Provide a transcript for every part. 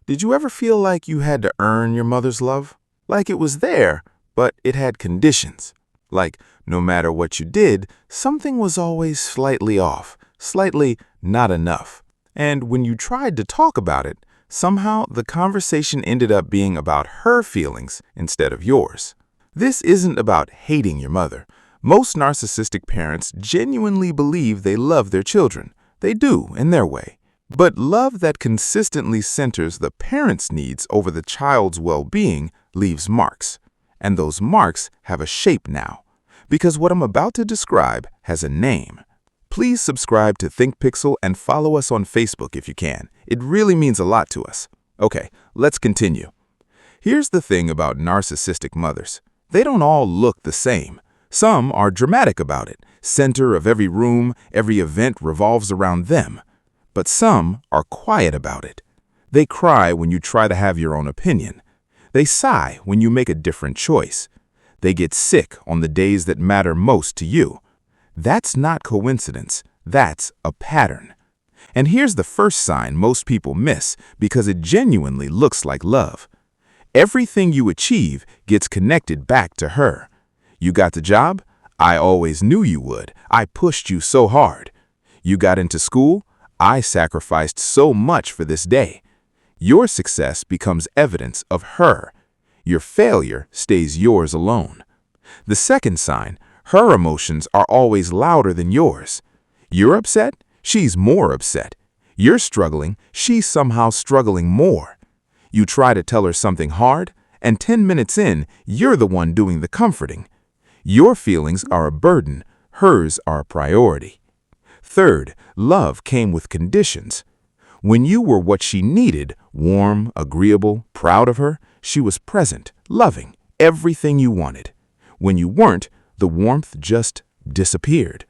Did you ever feel like you had to earn your mother's love? Like it was there, but it had conditions. Like no matter what you did, something was always slightly off, slightly not enough. And when you tried to talk about it, somehow the conversation ended up being about her feelings instead of yours. This isn't about hating your mother. Most narcissistic parents genuinely believe they love their children. They do, in their way. But love that consistently centers the parent's needs over the child's well-being leaves marks. And those marks have a shape now. Because what I'm about to describe has a name. Please subscribe to ThinkPixel and follow us on Facebook if you can. It really means a lot to us. Okay, let's continue. Here's the thing about narcissistic mothers. They don't all look the same. Some are dramatic about it. Center of every room, every event revolves around them. But some are quiet about it. They cry when you try to have your own opinion. They sigh when you make a different choice. They get sick on the days that matter most to you. That's not coincidence. That's a pattern. And here's the first sign most people miss because it genuinely looks like love. Everything you achieve gets connected back to her. You got the job? I always knew you would. I pushed you so hard. You got into school? I sacrificed so much for this day. Your success becomes evidence of her. Your failure stays yours alone. The second sign, her emotions are always louder than yours. You're upset? She's more upset. You're struggling? She's somehow struggling more. You try to tell her something hard, and 10 minutes in, you're the one doing the comforting. Your feelings are a burden. Hers are a priority. Third, love came with conditions. When you were what she needed, warm, agreeable, proud of her, she was present, loving, everything you wanted. When you weren't, the warmth just disappeared.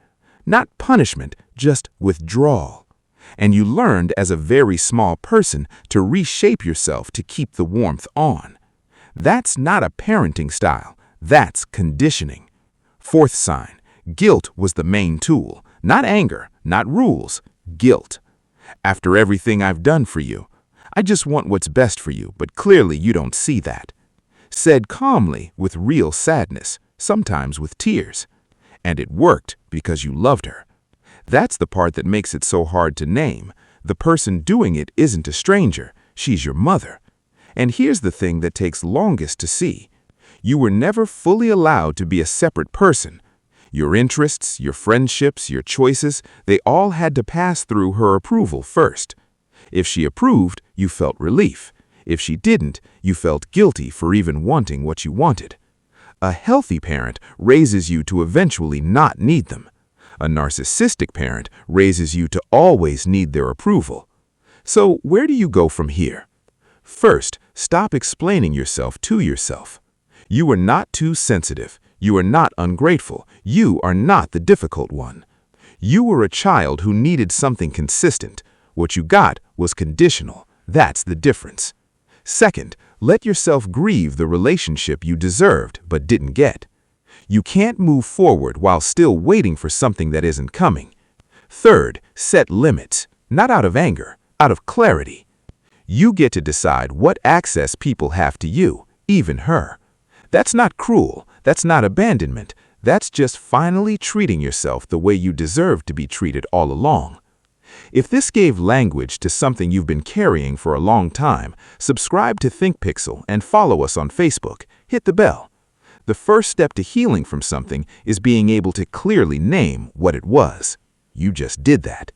Not punishment, just withdrawal. And you learned as a very small person to reshape yourself to keep the warmth on. That's not a parenting style. That's conditioning. Fourth sign, guilt was the main tool. Not anger, not rules, guilt. After everything I've done for you, I just want what's best for you, but clearly you don't see that. Said calmly with real sadness, sometimes with tears. And it worked because you loved her. That's the part that makes it so hard to name. The person doing it isn't a stranger. She's your mother. And here's the thing that takes longest to see. You were never fully allowed to be a separate person. Your interests, your friendships, your choices, they all had to pass through her approval first. If she approved, you felt relief. If she didn't, you felt guilty for even wanting what you wanted. A healthy parent raises you to eventually not need them. A narcissistic parent raises you to always need their approval. So where do you go from here? First, stop explaining yourself to yourself. You are not too sensitive. You are not ungrateful. You are not the difficult one. You were a child who needed something consistent. What you got was conditional. That's the difference. Second, let yourself grieve the relationship you deserved but didn't get. You can't move forward while still waiting for something that isn't coming. Third, set limits, not out of anger, out of clarity. You get to decide what access people have to you, even her. That's not cruel. That's not abandonment. That's just finally treating yourself the way you deserve to be treated all along. If this gave language to something you've been carrying for a long time, subscribe to ThinkPixel and follow us on Facebook. Hit the bell. The first step to healing from something is being able to clearly name what it was. You just did that.